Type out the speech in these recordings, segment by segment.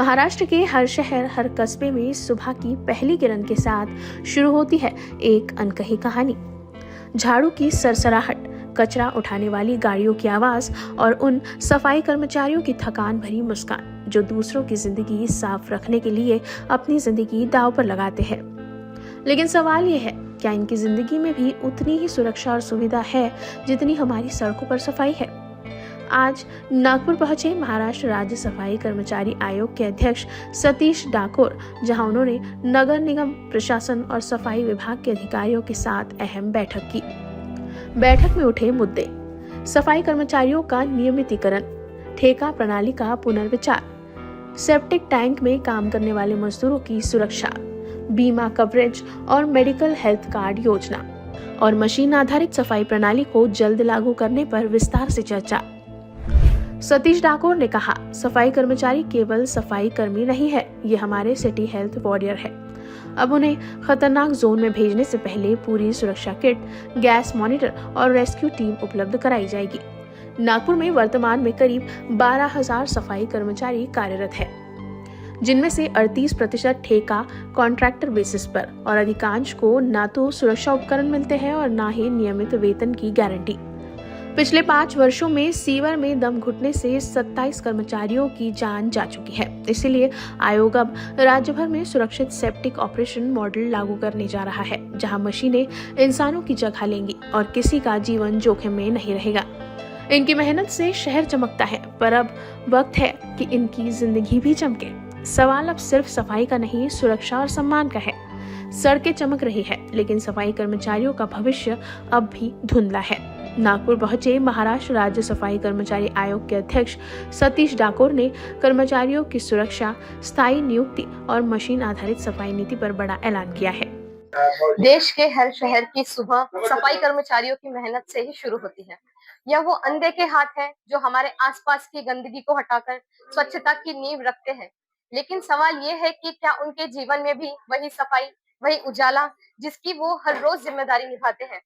महाराष्ट्र के हर शहर, हर कस्बे में सुबह की पहली किरण के साथ शुरू होती है एक अनकही कहानी। झाड़ू की सरसराहट, कचरा उठाने वाली गाड़ियों की आवाज और उन सफाई कर्मचारियों की थकान भरी मुस्कान जो दूसरों की जिंदगी साफ रखने के लिए अपनी जिंदगी दांव पर लगाते हैं। लेकिन सवाल ये है, क्या इनकी जिंदगी में भी उतनी ही सुरक्षा और सुविधा है जितनी हमारी सड़कों पर सफाई है? आज नागपुर पहुंचे महाराष्ट्र राज्य सफाई कर्मचारी आयोग के अध्यक्ष सतीश डाकोर, जहां उन्होंने नगर निगम प्रशासन और सफाई विभाग के अधिकारियों के साथ अहम बैठक की। बैठक में उठे मुद्दे: सफाई कर्मचारियों का नियमितीकरण, ठेका प्रणाली का पुनर्विचार, सेप्टिक टैंक में काम करने वाले मजदूरों की सुरक्षा, बीमा कवरेज और मेडिकल हेल्थ कार्ड योजना और मशीन आधारित सफाई प्रणाली को जल्द लागू करने पर विस्तार से चर्चा। सतीश डाकोर ने कहा, सफाई कर्मचारी केवल सफाई कर्मी नहीं है, ये हमारे सिटी हेल्थ वॉरियर है। अब उन्हें खतरनाक जोन में भेजने से पहले पूरी सुरक्षा किट, गैस मॉनिटर और रेस्क्यू टीम उपलब्ध कराई जाएगी। नागपुर में वर्तमान में करीब 12,000 सफाई कर्मचारी कार्यरत है, जिनमें से 38% ठेका कॉन्ट्रैक्टर बेसिस पर और अधिकांश को ना तो सुरक्षा उपकरण मिलते हैं और ना ही नियमित वेतन की गारंटी। पिछले 5 वर्षों में सीवर में दम घुटने से 27 कर्मचारियों की जान जा चुकी है। इसीलिए आयोग अब राज्य भर में सुरक्षित सेप्टिक ऑपरेशन मॉडल लागू करने जा रहा है, जहां मशीनें इंसानों की जगह लेंगी और किसी का जीवन जोखिम में नहीं रहेगा। इनकी मेहनत से शहर चमकता है, पर अब वक्त है कि इनकी जिंदगी भी चमके। सवाल अब सिर्फ सफाई का नहीं, सुरक्षा और सम्मान का है। सड़कें चमक रही है, लेकिन सफाई कर्मचारियों का भविष्य अब भी धुंधला है। नागपुर पहुंचे महाराष्ट्र राज्य सफाई कर्मचारी आयोग के अध्यक्ष सतीश डाकोर ने कर्मचारियों की सुरक्षा, स्थायी नियुक्ति और मशीन आधारित सफाई नीति पर बड़ा ऐलान किया है। देश के हर शहर की सुबह सफाई कर्मचारियों की मेहनत से ही शुरू होती है। यह वो अनदेखे हाथ है जो हमारे आसपास की गंदगी को हटाकर स्वच्छता की नींव रखते हैं। लेकिन सवाल ये है कि क्या उनके जीवन में भी वही सफाई, वही उजाला जिसकी वो हर रोज जिम्मेदारी निभाते हैं?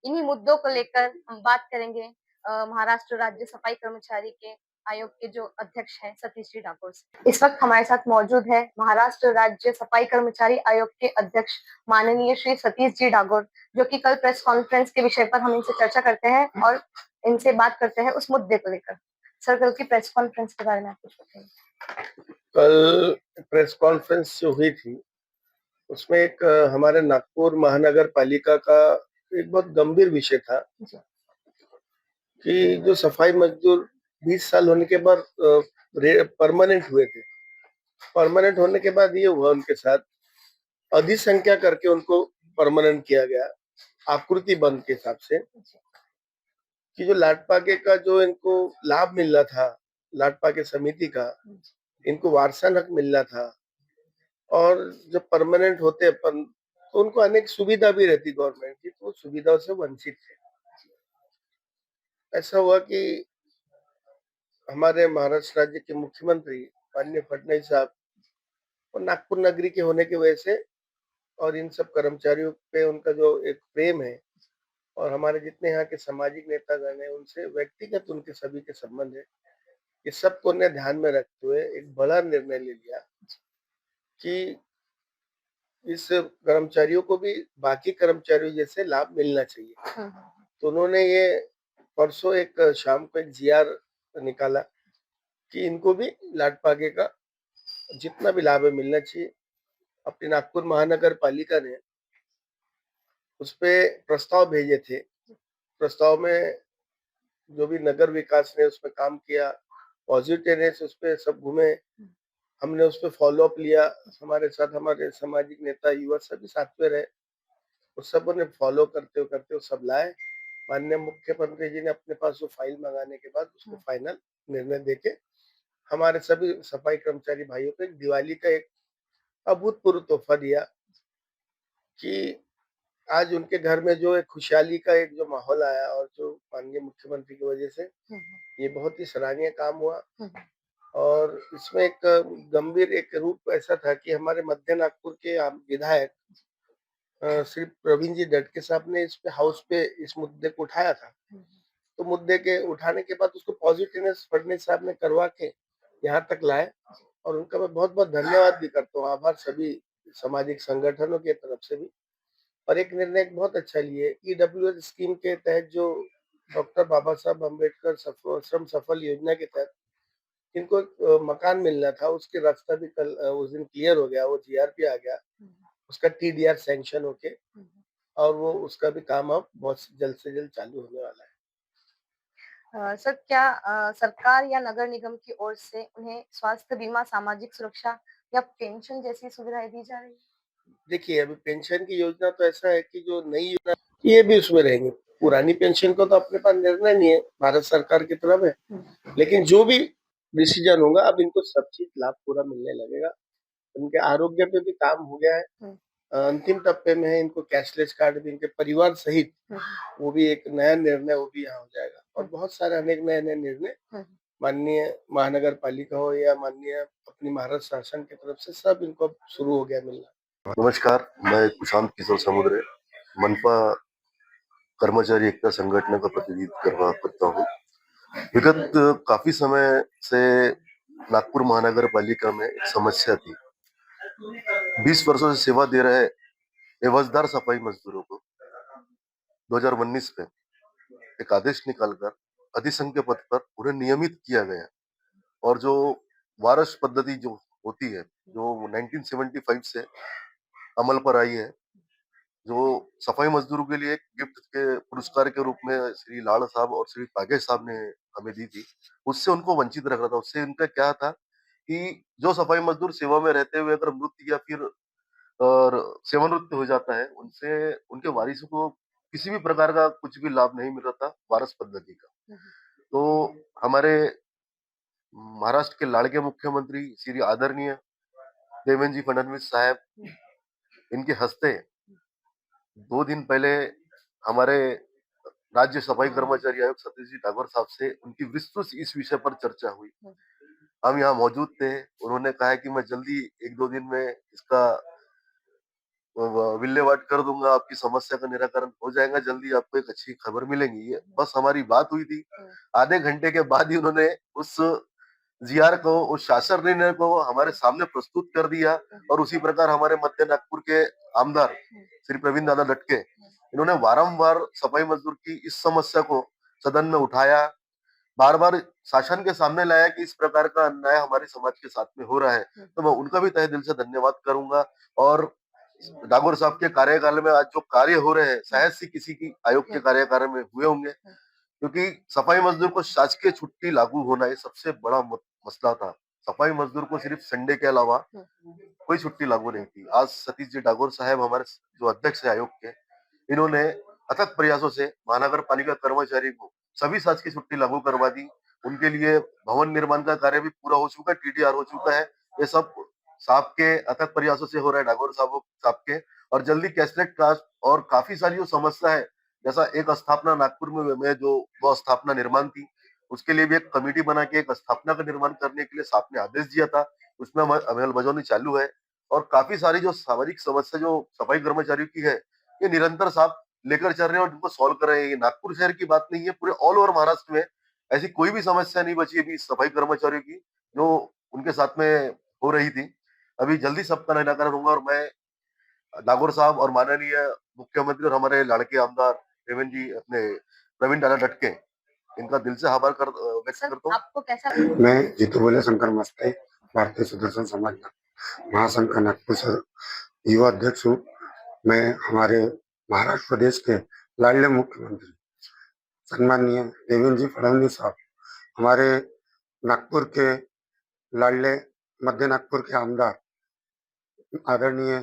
इन्हीं मुद्दों को लेकर हम बात करेंगे महाराष्ट्र राज्य सफाई कर्मचारी के आयोग के जो अध्यक्ष हैं सतीश जी डाकोर से। इस वक्त हमारे साथ मौजूद है महाराष्ट्र राज्य सफाई कर्मचारी आयोग के अध्यक्ष माननीय श्री सतीश जी डाकोर, जो कि कल प्रेस कॉन्फ्रेंस के विषय पर हम इनसे चर्चा करते हैं और इनसे बात करते हैं उस मुद्दे को लेकर। सर, कल की प्रेस कॉन्फ्रेंस के बारे में आप कुछ बताइए। कल प्रेस कॉन्फ्रेंस जो हुई थी उसमें एक हमारे नागपुर महानगर पालिका का एक बहुत गंभीर विषय था कि जो सफाई मजदूर 20 साल होने के बाद परमानेंट हुए थे। परमानेंट होने के बाद ये हुआ उनके साथ, अधिसंख्या करके उनको परमानेंट किया गया आकृति बंद के हिसाब से, कि जो लाटपागे का जो इनको लाभ मिल रहा था, लाटपागे समिति का इनको वारसा हक मिल रहा था, और जब परमानेंट होते अपन तो उनको अनेक सुविधा भी रहती गवर्नमेंट की, तो सुविधाओं से वंचित थे। ऐसा हुआ कि हमारे महाराष्ट्र राज्य के मुख्यमंत्री माननीय फडणवीस साहब और नागपुर नगरी के होने की वजह से और इन सब कर्मचारियों पे उनका जो एक प्रेम है और हमारे जितने यहाँ के सामाजिक नेतागण हैं उनसे व्यक्तिगत उनके सभी के संबंध है, ये सबको ने ध्यान में रखते हुए एक बड़ा निर्णय ले लिया कि इस कर्मचारियों को भी बाकी कर्मचारियों जैसे लाभ मिलना चाहिए। तो उन्होंने ये परसों एक शाम को एक जीआर निकाला कि इनको भी लाटपागे का जितना भी लाभ है मिलना चाहिए। अपनी नागपुर महानगर पालिका ने उस पे प्रस्ताव भेजे थे। प्रस्ताव में जो भी नगर विकास ने उस पर काम किया, पॉजिटिव ने उस पे सब घूमे, हमने उस पर फॉलो अप लिया। हमारे साथ हमारे सामाजिक नेता, युवा सभी साथ में रहे, उस सब ने फॉलो करते वो सब लाए। माननीय मुख्यमंत्री जी ने अपने पास वो फाइल मंगाने के बाद उसको फाइनल निर्णय देके हमारे सभी सफाई कर्मचारी भाइयों को एक दिवाली का एक अभूतपूर्व तोहफा दिया कि आज उनके घर में जो एक खुशहाली का एक जो माहौल आया और जो माननीय मुख्यमंत्री की वजह से ये बहुत ही सराहनीय काम हुआ। और इसमें एक गंभीर एक रूप ऐसा था कि हमारे मध्य नागपुर के विधायक श्री प्रवीण जी डटके साहब ने इस पे हाउस पे इस मुद्दे को उठाया था। तो मुद्दे के उठाने के बाद उसको पॉजिटिवनेस फडणवीस साहब ने करवा के यहाँ तक लाए और उनका मैं बहुत-बहुत धन्यवाद भी करता हूँ, आभार सभी सामाजिक संगठनों की तरफ से भी। और एक निर्णय एक बहुत अच्छा लिए, ईडब्ल्यूएस स्कीम के तहत जो डॉक्टर बाबा साहब अम्बेडकर श्रम सफल योजना के तहत जिनको मकान मिलना था, उसके रास्ता भी कल उस दिन क्लियर हो गया, वो जीआरपी आ गया, उसका टीडीआर सैंक्शन होके और वो उसका भी काम अब बहुत जल्द से जल्द चालू होने वाला है। सर क्या सरकार या नगर निगम की ओर से उन्हें स्वास्थ्य बीमा, सामाजिक सुरक्षा या पेंशन जैसी सुविधाएं दी जा रही है? देखिए, अभी पेंशन की योजना तो ऐसा है कि जो नई योजना ये भी उसमें रहेंगे। पुरानी पेंशन का तो अपने पास निर्णय नहीं है, भारत सरकार की तरफ है। लेकिन जो भी डिसीजन होगा, अब इनको सब चीज़ लाभ पूरा मिलने लगेगा। उनके आरोग्य पे भी काम हो गया है। अंतिम टप्पे में है, इनको कैशलेस कार्ड भी इनके परिवार सहित वो भी एक नया निर्णय वो भी यहाँ हो जाएगा और बहुत सारे अनेक नए-नए निर्णय माननीय महानगर पालिका हो या माननीय अपनी महाराष्ट्र शासन की तरफ से सब इनको अब शुरू हो गया मिलना। नमस्कार, मैं कुशांत किशोर समुद्रे, मनपा कर्मचारी एकता संगठन का प्रतिनिधित्व करता हूँ। विगत काफी समय से नागपुर महानगर पालिका में एक समस्या थी। 20 वर्षों से सेवा दे रहे एवजदार सफाई मजदूरों को 2019 में एक आदेश निकालकर अधिसंख्य पद पर उन्हें नियमित किया गया और जो वारस पद्धति जो होती है, जो 1975 से अमल पर आई है, जो सफाई मजदूरों के लिए एक गिफ्ट के पुरस्कार के रूप में श्री लाड़ साहब और श्री पागे साहब ने हमें दी थी, उससे उनको वंचित रख रहा था। उससे उनका क्या था कि जो सफाई मजदूर सेवा में रहते हुए अगर मृत्यु या फिर और सेवानिवृत्त हो जाता है, उनसे उनके वारिसों को किसी भी प्रकार का कुछ भी लाभ नहीं मिल रहा था वारस पद्धति का। तो हमारे महाराष्ट्र के लाड़के मुख्यमंत्री श्री आदरणीय देवेंद्र जी फडणवीस साहब, इनके हस्ते 2 दिन पहले हमारे राज्य सफाई कर्मचारी आयुक्त सतीश जी ठाकुर साहब से उनकी विस्तृत इस विषय पर चर्चा हुई। हम यहाँ मौजूद थे, उन्होंने कहा कि मैं जल्दी 1-2 दिन में इसका विल्लेवाट कर दूंगा, आपकी समस्या का निराकरण हो जाएगा, जल्दी आपको एक अच्छी खबर मिलेगी। ये बस हमारी बात हुई थी, आधे घंटे के बाद ही उन्होंने उस जीआर को, उस शासन निर्णय को हमारे सामने प्रस्तुत कर दिया और उसी प्रकार हमारे मध्य नागपुर के आमदार श्री प्रवीण दादा लटके, इन्होंने वारंवार सफाई मजदूर की इस समस्या को सदन में उठाया, बार बार शासन के सामने लाया कि इस प्रकार का अन्याय हमारे समाज के साथ में हो रहा है। तो मैं उनका भी तहे दिल से धन्यवाद करूंगा और डागोर साहब के कार्यकाल में आज जो कार्य हो रहे हैं, शायद से किसी की आयोग के कार्यकाल में हुए होंगे, क्योंकि सफाई मजदूर को शासकीय छुट्टी लागू होना ये सबसे बड़ा मसला था। सफाई मजदूर को सिर्फ संडे के अलावा कोई छुट्टी लागू नहीं थी। आज सतीश जी ठाकुर साहब हमारे जो अध्यक्ष है आयोग के, इन्होंने अथक प्रयासों से महानगर पालिका कर्मचारी को सभी शासकीय छुट्टी लागू करवा दी। उनके लिए भवन निर्माण का कार्य भी पूरा हो चुका है, टीडीआर हो चुका है। ये सब साहब के अथक प्रयासों से हो रहा है, ठाकुर साहब के। और जल्दी कैशलेस कास्ट और काफी सारी जो समस्या है, जैसा एक स्थापना नागपुर में जो वो स्थापना निर्माण थी, उसके लिए भी एक कमेटी बना के एक स्थापना का निर्माण करने के लिए साहब ने आदेश दिया था, उसमें अमलबजावनी चालू है। और काफी सारी जो सामाजिक समस्या जो सफाई कर्मचारियों की है, ये निरंतर साहब लेकर चल रहे हैं और उनको सॉल्व कर रहे हैं। ये नागपुर शहर की बात नहीं है, पूरे ऑल ओवर महाराष्ट्र में ऐसी कोई भी समस्या नहीं बची अभी सफाई कर्मचारियों की जो उनके साथ में हो रही थी। अभी जल्दी सबका निराकरण होगा और मैं नागौर साहब और माननीय मुख्यमंत्री और हमारे लाड़के आमदार देवेंद्र जी अपने प्रवीण दादा डटके, इनका दिल से आभार व्यक्त सर करता हूँ। आपको कैसा मैं जीतू बोले शंकर मस्ते, भारतीय सुदर्शन समाज महासंघ का नागपुर से युवा अध्यक्ष हूँ। मैं हमारे महाराष्ट्र प्रदेश के लाडले मुख्यमंत्री सम्माननीय देवेंद्र जी फडणवीस साहब, हमारे नागपुर के लाडले मध्य नागपुर के आमदार आदरणीय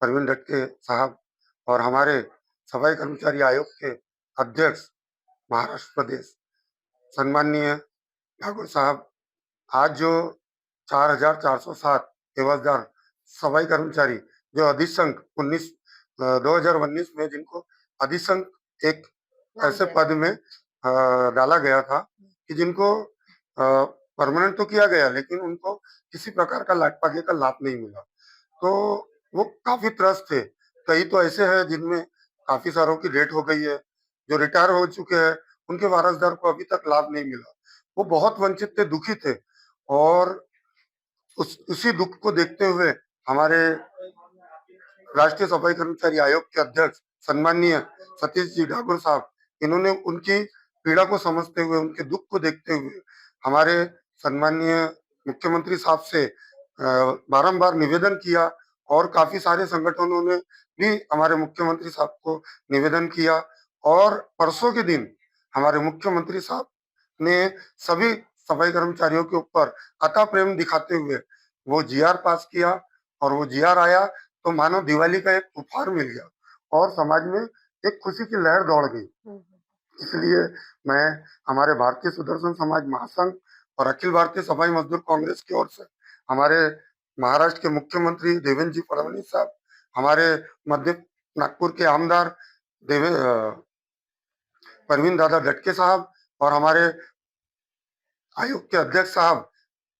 प्रवीण दटके साहब और हमारे सफाई कर्मचारी आयोग के अध्यक्ष महाराष्ट्र प्रदेश सम्माननीय ठाकुर साहब, आज जो 4,407 एवजदार सफाई कर्मचारी जो अधिसंघ 2019 में जिनको अधिसंघ एक ऐसे पद में डाला गया था कि जिनको परमानेंट तो किया गया लेकिन उनको किसी प्रकार का लाटपागे का लाभ नहीं मिला, तो वो काफी त्रस्त थे। कई तो ऐसे हैं जिनमें काफी सारों की डेथ हो गई है, जो रिटायर हो चुके हैं उनके वारसदार को अभी तक लाभ नहीं मिला। वो बहुत वंचित थे, दुखी थे और उसी दुख को देखते हुए हमारे राष्ट्रीय सफाई कर्मचारी आयोग के अध्यक्ष सम्माननीय सतीश जी ठाकुर साहब, इन्होंने उनकी पीड़ा को समझते हुए, उनके दुख को देखते हुए हमारे सम्माननीय मुख्यमंत्री साहब से बारंबार निवेदन किया और काफी सारे संगठनों ने भी हमारे मुख्यमंत्री साहब को निवेदन किया और परसों के दिन हमारे मुख्यमंत्री साहब ने सभी सफाई कर्मचारियों के ऊपर अता प्रेम दिखाते हुए वो जीआर पास किया और वो जीआर आया तो मानो दिवाली का एक उपहार मिल गया और समाज में एक खुशी की लहर दौड़ गई। इसलिए मैं हमारे भारतीय सुदर्शन समाज महासंघ और अखिल भारतीय सफाई मजदूर कांग्रेस की ओर से हमारे महाराष्ट्र के मुख्यमंत्री देवेंद्र जी फडणवीस साहब, हमारे मध्य नागपुर के आमदार परवीन दादा डटके साहब और हमारे आयोग के अध्यक्ष साहब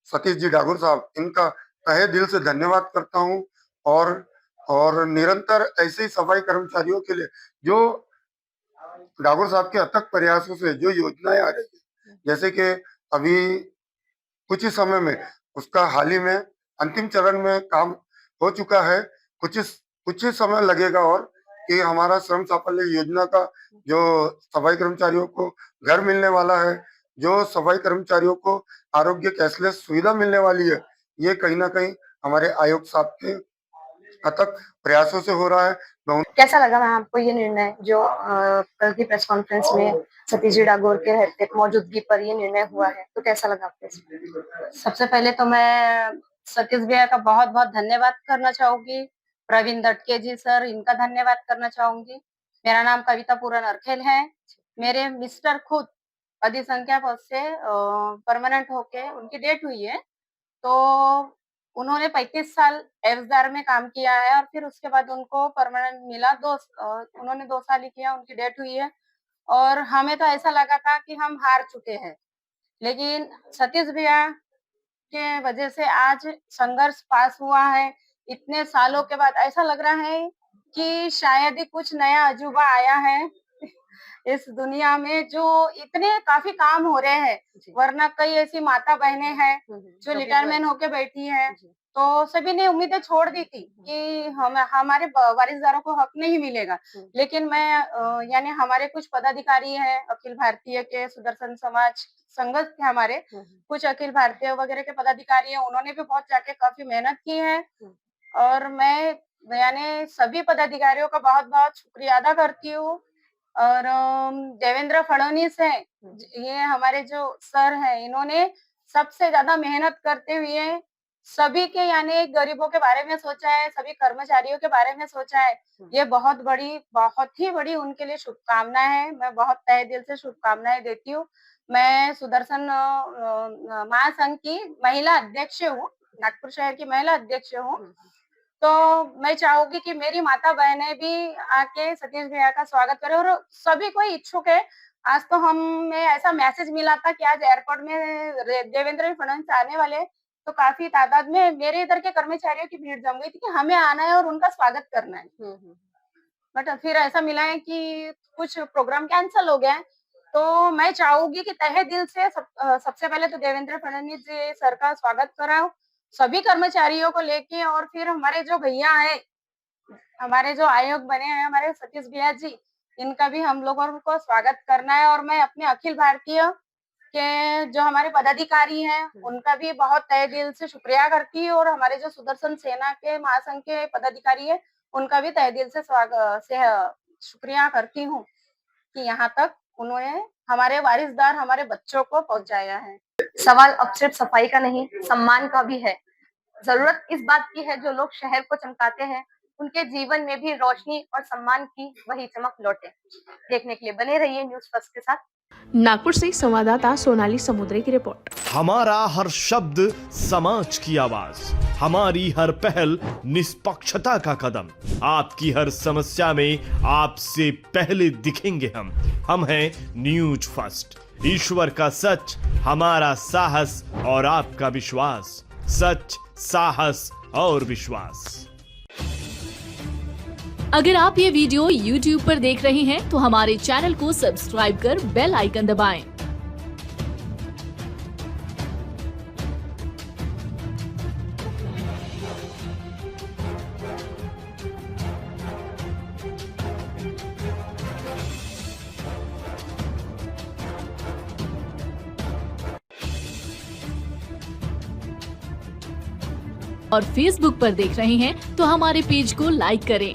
सतीश जी ठाकुर साहब, इनका तहे दिल से धन्यवाद करता हूं और निरंतर ऐसे ही सफाई कर्मचारियों के लिए जो ठाकुर साहब के अथक प्रयासों से जो योजनाएं आ रही है, जैसे कि अभी कुछ ही समय में उसका हाल ही में अंतिम चरण में काम हो चुका है, कुछ ही समय लगेगा और कि हमारा श्रम साफल्य योजना का जो सफाई कर्मचारियों को घर मिलने वाला है, जो सफाई कर्मचारियों को आरोग्य कैशलेस सुविधा मिलने वाली है, ये कहीं ना कहीं हमारे आयोग साहब के अथक प्रयासों से हो रहा है। कैसा लगा मैम आपको ये निर्णय जो कल की प्रेस कॉन्फ्रेंस में सतीश जी ठाकुर के मौजूदगी पर ये निर्णय हुआ है, तो कैसा लगा आपको? सबसे पहले तो मैं सतीश भैया का बहुत बहुत धन्यवाद करना चाहूंगी, प्रवीण दटके जी सर, इनका धन्यवाद करना चाहूंगी। मेरा नाम कविता पूरन अरखेल है। मेरे मिस्टर खुद अधिसंख्या पद से परमानेंट होके उनकी डेथ हुई है, तो उन्होंने 35 साल एफदार में काम किया है और फिर उसके बाद उनको परमानेंट मिला। उन्होंने 2 साल ही किया, उनकी डेथ हुई है और हमें तो ऐसा लगा था कि हम हार चुके हैं, लेकिन सतीश भैया के वजह से आज संघर्ष पास हुआ है। इतने सालों के बाद ऐसा लग रहा है कि शायद ही कुछ नया अजूबा आया है इस दुनिया में, जो इतने काफी काम हो रहे हैं, वरना कई ऐसी माता बहनें हैं जो रिटायरमेंट होके बैठी हैं, तो सभी ने उम्मीदें छोड़ दी थी कि हमारे वारिसदारों को हक नहीं मिलेगा। लेकिन मैं यानी हमारे कुछ पदाधिकारी हैं अखिल भारतीय के सुदर्शन समाज संघ के, हमारे कुछ अखिल भारतीय वगैरह के पदाधिकारी हैं, उन्होंने भी बहुत जाके काफी मेहनत की है और मैं यानी सभी पदाधिकारियों का बहुत बहुत शुक्रिया अदा करती हूँ। और देवेंद्र फडणवीस है, ये हमारे जो सर हैं, इन्होंने सबसे ज्यादा मेहनत करते हुए सभी के यानी गरीबों के बारे में सोचा है, सभी कर्मचारियों के बारे में सोचा है। ये बहुत ही बड़ी उनके लिए शुभकामनाएं है। मैं बहुत तहे दिल से शुभकामनाएं देती हूँ। मैं सुदर्शन महासंघ की महिला अध्यक्ष हूँ, नागपुर शहर की महिला अध्यक्ष हूँ, तो मैं चाहूंगी कि मेरी माता बहनें भी आके सतीश भैया का स्वागत करें और सभी कोई इच्छुक है। आज तो हमें ऐसा मैसेज मिला था कि आज एयरपोर्ट में देवेंद्र फडणवीस आने वाले, तो काफी तादाद में मेरे इधर के कर्मचारियों की भीड़ जम गई थी कि हमें आना है और उनका स्वागत करना है। बट फिर ऐसा मिला है कि कुछ प्रोग्राम कैंसिल हो गया है, तो मैं चाहूंगी कि तहे दिल से सबसे पहले तो देवेंद्र फडणवीस जी सर का स्वागत कराओ सभी कर्मचारियों को लेके, और फिर हमारे जो भैया है, हमारे जो आयोग बने हैं हमारे सतीश भैया जी, इनका भी हम लोगों को स्वागत करना है। और मैं अपने अखिल भारतीय के जो हमारे पदाधिकारी हैं उनका भी बहुत तहे दिल से शुक्रिया करती हूँ और हमारे जो सुदर्शन सेना के महासंघ के पदाधिकारी है उनका भी तहे दिल से शुक्रिया करती हूँ कि यहाँ तक उन्होंने हमारे वारिसदार हमारे बच्चों को पहुंचाया है। सवाल अब सिर्फ सफाई का नहीं, सम्मान का भी है। जरूरत इस बात की है जो लोग शहर को चमकाते हैं, उनके जीवन में भी रोशनी और सम्मान की वही चमक लौटे। देखने के लिए बने रहिए न्यूज़ फर्स्ट के साथ। नागपुर से संवाददाता सोनाली समुद्रे की रिपोर्ट। हमारा हर शब्द समाज की आवाज, हमारी हर पहल निष्पक्षता का कदम, आपकी हर समस्या में आपसे पहले दिखेंगे हम हैं न्यूज फर्स्ट। ईश्वर का सच, हमारा साहस और आपका विश्वास। सच, साहस और विश्वास। अगर आप ये वीडियो YouTube पर देख रहे हैं तो हमारे चैनल को सब्सक्राइब कर बेल आइकन दबाएं। और फेसबुक पर देख रहे हैं तो हमारे पेज को लाइक करें